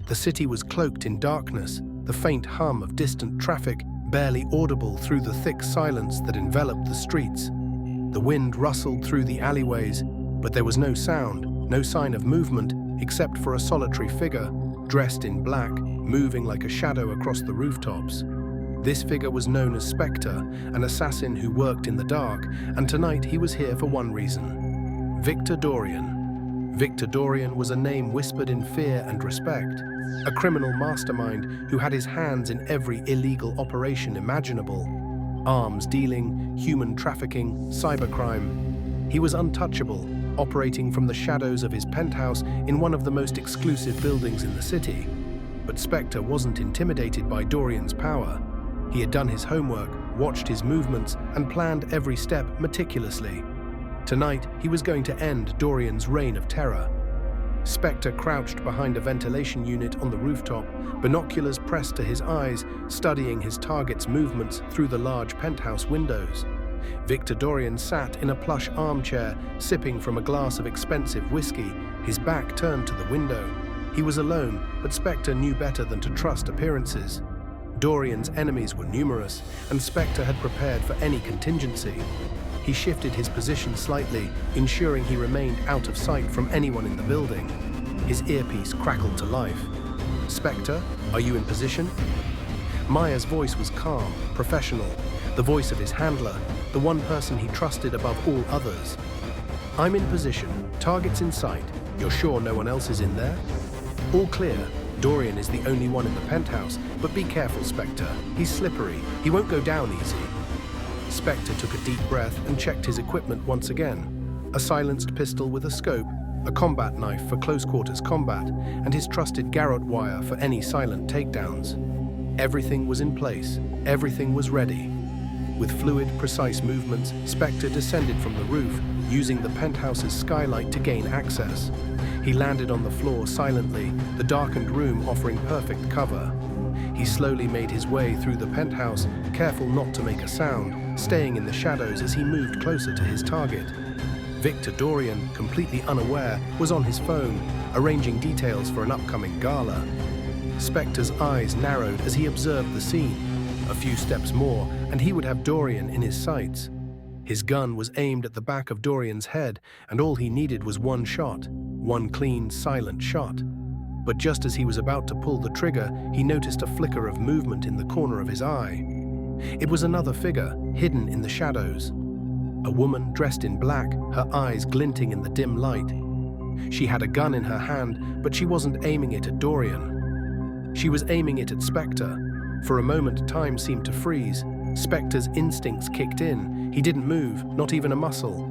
The city was cloaked in darkness, the faint hum of distant traffic barely audible through the thick silence that enveloped the streets. The wind rustled through the alleyways, but there was no sound, no sign of movement, except for a solitary figure, dressed in black, moving like a shadow across the rooftops. This figure was known as Specter, an assassin who worked in the dark, and tonight he was here for one reason: Victor Dorian. Victor Dorian was a name whispered in fear and respect, a criminal mastermind who had his hands in every illegal operation imaginable: arms dealing, human trafficking, cybercrime. He was untouchable, operating from the shadows of his penthouse in one of the most exclusive buildings in the city. But Specter wasn't intimidated by Dorian's power. He had done his homework, watched his movements, and planned every step meticulously. Tonight, he was going to end Dorian's reign of terror. Specter crouched behind a ventilation unit on the rooftop, binoculars pressed to his eyes, studying his target's movements through the large penthouse windows. Victor Dorian sat in a plush armchair, sipping from a glass of expensive whiskey, his back turned to the window. He was alone, but Specter knew better than to trust appearances. Dorian's enemies were numerous, and Specter had prepared for any contingency. He shifted his position slightly, ensuring he remained out of sight from anyone in the building. His earpiece crackled to life. "Specter, are you in position?" Maya's voice was calm, professional, the voice of his handler, the one person he trusted above all others. "I'm in position. Target's in sight. You're sure no one else is in there?" "All clear. Dorian is the only one in the penthouse, but be careful, Specter. He's slippery. He won't go down easy." Specter took a deep breath and checked his equipment once again. A silenced pistol with a scope, a combat knife for close-quarters combat, and his trusted garrote wire for any silent takedowns. Everything was in place. Everything was ready. With fluid, precise movements, Specter descended from the roof, using the penthouse's skylight to gain access. He landed on the floor silently, the darkened room offering perfect cover. He slowly made his way through the penthouse, careful not to make a sound, staying in the shadows as he moved closer to his target. Victor Dorian, completely unaware, was on his phone, arranging details for an upcoming gala. Specter's eyes narrowed as he observed the scene. A few steps more, and he would have Dorian in his sights. His gun was aimed at the back of Dorian's head, and all he needed was one shot, one clean, silent shot. But just as he was about to pull the trigger, he noticed a flicker of movement in the corner of his eye. It was another figure, hidden in the shadows. A woman dressed in black, her eyes glinting in the dim light. She had a gun in her hand, but she wasn't aiming it at Dorian. She was aiming it at Specter. For a moment, time seemed to freeze. Specter's instincts kicked in. He didn't move, not even a muscle.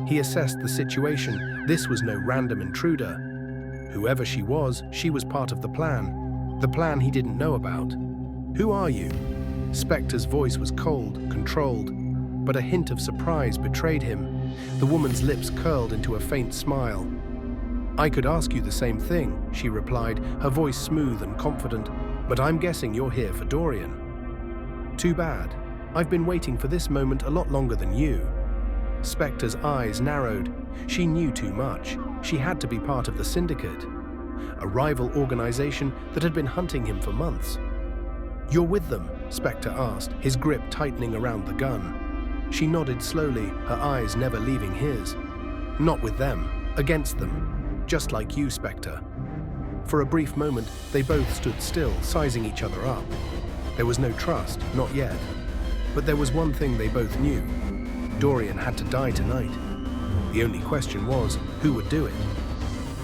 He assessed the situation. This was no random intruder. Whoever she was part of the plan he didn't know about. "Who are you?" Specter's voice was cold, controlled, but a hint of surprise betrayed him. The woman's lips curled into a faint smile. "I could ask you the same thing," she replied, her voice smooth and confident, "but I'm guessing you're here for Dorian." "Too bad. I've been waiting for this moment a lot longer than you." Specter's eyes narrowed. She knew too much. She had to be part of the syndicate, a rival organization that had been hunting him for months. "You're with them?" Specter asked, his grip tightening around the gun. She nodded slowly, her eyes never leaving his. "Not with them, against them. Just like you, Specter." For a brief moment, they both stood still, sizing each other up. There was no trust, not yet. But there was one thing they both knew. Dorian had to die tonight. The only question was, who would do it?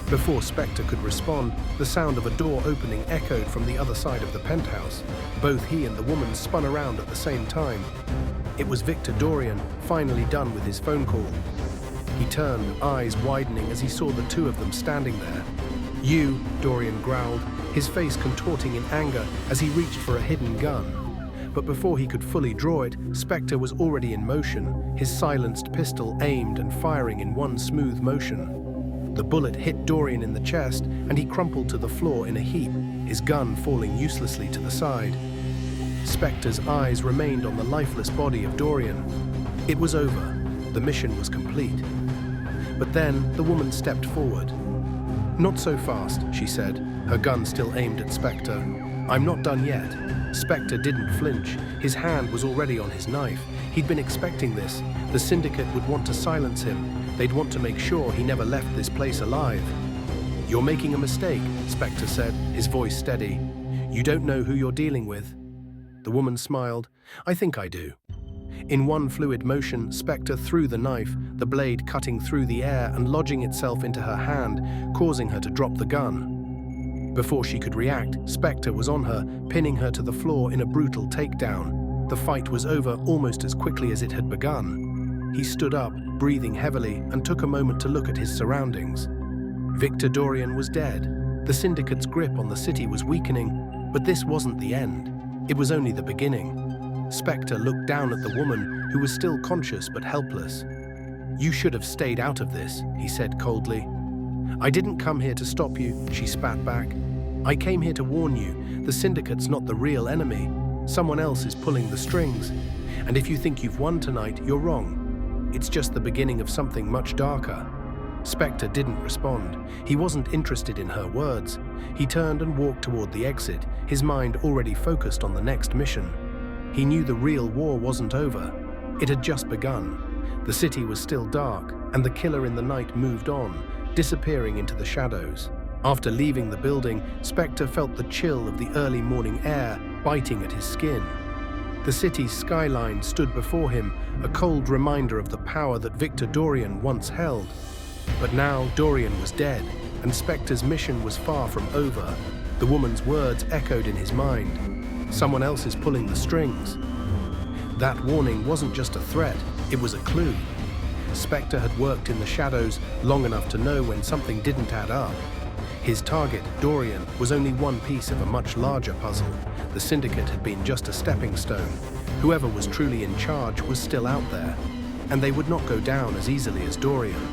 Before Specter could respond, the sound of a door opening echoed from the other side of the penthouse. Both he and the woman spun around at the same time. It was Victor Dorian, finally done with his phone call. He turned, eyes widening as he saw the two of them standing there. "You," Dorian growled, his face contorting in anger as he reached for a hidden gun. But before he could fully draw it, Specter was already in motion, his silenced pistol aimed and firing in one smooth motion. The bullet hit Dorian in the chest, and he crumpled to the floor in a heap, his gun falling uselessly to the side. Specter's eyes remained on the lifeless body of Dorian. It was over. The mission was complete. But then the woman stepped forward. "Not so fast," she said, her gun still aimed at Specter. "I'm not done yet." Specter didn't flinch. His hand was already on his knife. He'd been expecting this. The syndicate would want to silence him. They'd want to make sure he never left this place alive. "You're making a mistake," Specter said, his voice steady. "You don't know who you're dealing with." The woman smiled. "I think I do." In one fluid motion, Specter threw the knife, the blade cutting through the air and lodging itself into her hand, causing her to drop the gun. Before she could react, Specter was on her, pinning her to the floor in a brutal takedown. The fight was over almost as quickly as it had begun. He stood up, breathing heavily, and took a moment to look at his surroundings. Victor Dorian was dead. The syndicate's grip on the city was weakening, but this wasn't the end. It was only the beginning. Specter looked down at the woman, who was still conscious but helpless. "You should have stayed out of this," he said coldly. "I didn't come here to stop you," she spat back. "I came here to warn you. The syndicate's not the real enemy. Someone else is pulling the strings. And if you think you've won tonight, you're wrong. It's just the beginning of something much darker." Specter didn't respond. He wasn't interested in her words. He turned and walked toward the exit, his mind already focused on the next mission. He knew the real war wasn't over. It had just begun. The city was still dark, and the killer in the night moved on, disappearing into the shadows. After leaving the building, Specter felt the chill of the early morning air biting at his skin. The city's skyline stood before him, a cold reminder of the power that Victor Dorian once held. But now Dorian was dead, and Specter's mission was far from over. The woman's words echoed in his mind. Someone else is pulling the strings. That warning wasn't just a threat, it was a clue. Specter had worked in the shadows long enough to know when something didn't add up. His target, Dorian, was only one piece of a much larger puzzle. The syndicate had been just a stepping stone. Whoever was truly in charge was still out there, and they would not go down as easily as Dorian.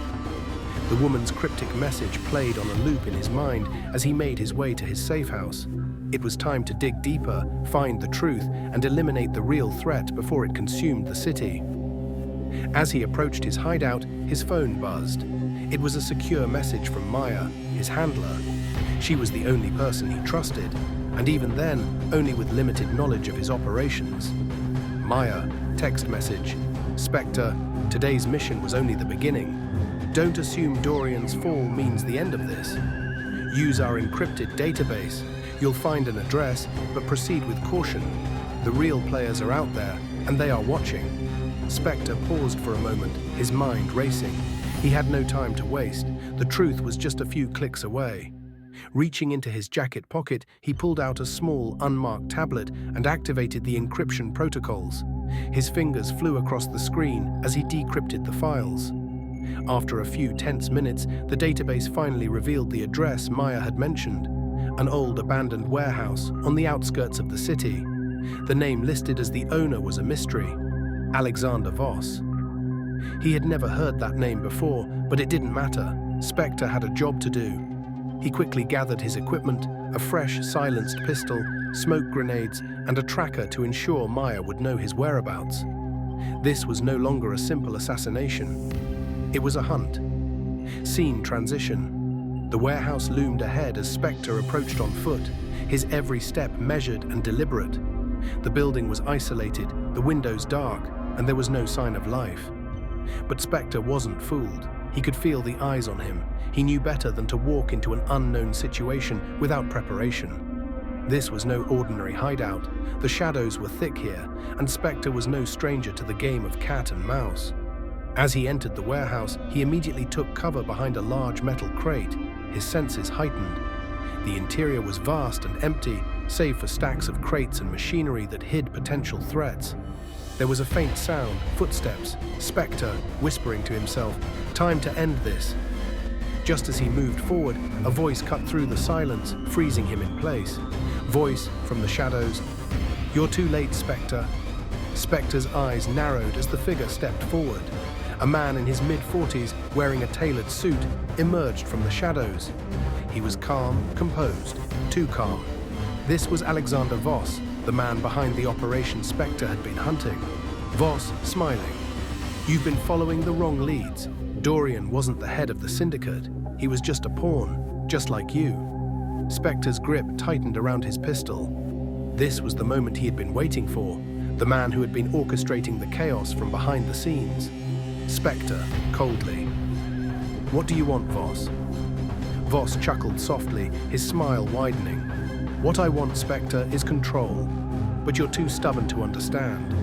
The woman's cryptic message played on a loop in his mind as he made his way to his safe house. It was time to dig deeper, find the truth, and eliminate the real threat before it consumed the city. As he approached his hideout, his phone buzzed. It was a secure message from Maya, his handler. She was the only person he trusted, and even then, only with limited knowledge of his operations. Maya, text message. "Specter, today's mission was only the beginning. Don't assume Dorian's fall means the end of this. Use our encrypted database. You'll find an address, but proceed with caution. The real players are out there, and they are watching." Specter paused for a moment, his mind racing. He had no time to waste. The truth was just a few clicks away. Reaching into his jacket pocket, he pulled out a small, unmarked tablet and activated the encryption protocols. His fingers flew across the screen as he decrypted the files. After a few tense minutes, the database finally revealed the address Maya had mentioned, an old abandoned warehouse on the outskirts of the city. The name listed as the owner was a mystery: Alexander Voss. He had never heard that name before, but it didn't matter. Specter had a job to do. He quickly gathered his equipment, a fresh, silenced pistol, smoke grenades, and a tracker to ensure Maya would know his whereabouts. This was no longer a simple assassination. It was a hunt. Scene transition. The warehouse loomed ahead as Specter approached on foot, his every step measured and deliberate. The building was isolated, the windows dark, and there was no sign of life. But Specter wasn't fooled. He could feel the eyes on him. He knew better than to walk into an unknown situation without preparation. This was no ordinary hideout. The shadows were thick here, and Specter was no stranger to the game of cat and mouse. As he entered the warehouse, he immediately took cover behind a large metal crate, his senses heightened. The interior was vast and empty, save for stacks of crates and machinery that hid potential threats. There was a faint sound, footsteps, Specter whispering to himself, "Time to end this." Just as he moved forward, a voice cut through the silence, freezing him in place. Voice from the shadows, "You're too late, Specter." Specter's eyes narrowed as the figure stepped forward. A man in his mid-40s, wearing a tailored suit, emerged from the shadows. He was calm, composed, too calm. This was Alexander Voss, the man behind the operation Specter had been hunting. Voss, smiling. "You've been following the wrong leads. Dorian wasn't the head of the syndicate. He was just a pawn. just like you. Specter's grip tightened around his pistol. This was the moment he had been waiting for, the man who had been orchestrating the chaos from behind the scenes. Specter, coldly. "What do you want, Voss?" Voss chuckled softly, his smile widening. "What I want, Specter, is control. But you're too stubborn to understand.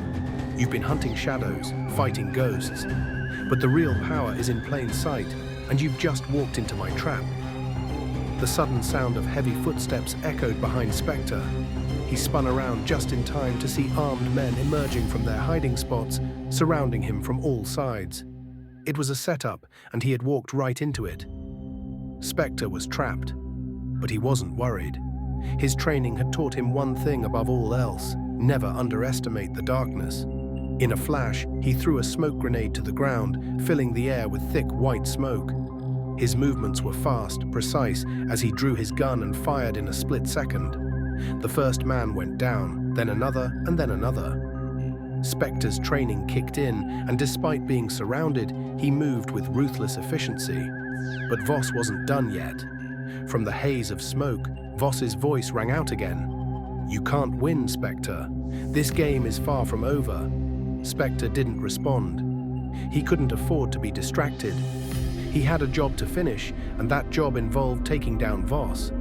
You've been hunting shadows, fighting ghosts. But the real power is in plain sight, and you've just walked into my trap." The sudden sound of heavy footsteps echoed behind Specter. He spun around just in time to see armed men emerging from their hiding spots, surrounding him from all sides. It was a setup, and he had walked right into it. Specter was trapped, but he wasn't worried. His training had taught him one thing above all else: never underestimate the darkness. In a flash, he threw a smoke grenade to the ground, filling the air with thick white smoke. His movements were fast, precise, as he drew his gun and fired in a split second. The first man went down, then another, and then another. Specter's training kicked in, and despite being surrounded, he moved with ruthless efficiency. But Voss wasn't done yet. From the haze of smoke, Voss's voice rang out again. "You can't win, Specter. This game is far from over." Specter didn't respond. He couldn't afford to be distracted. He had a job to finish, and that job involved taking down Voss.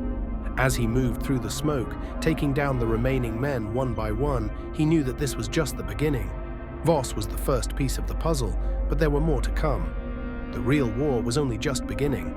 As he moved through the smoke, taking down the remaining men one by one, he knew that this was just the beginning. Voss was the first piece of the puzzle, but there were more to come. The real war was only just beginning.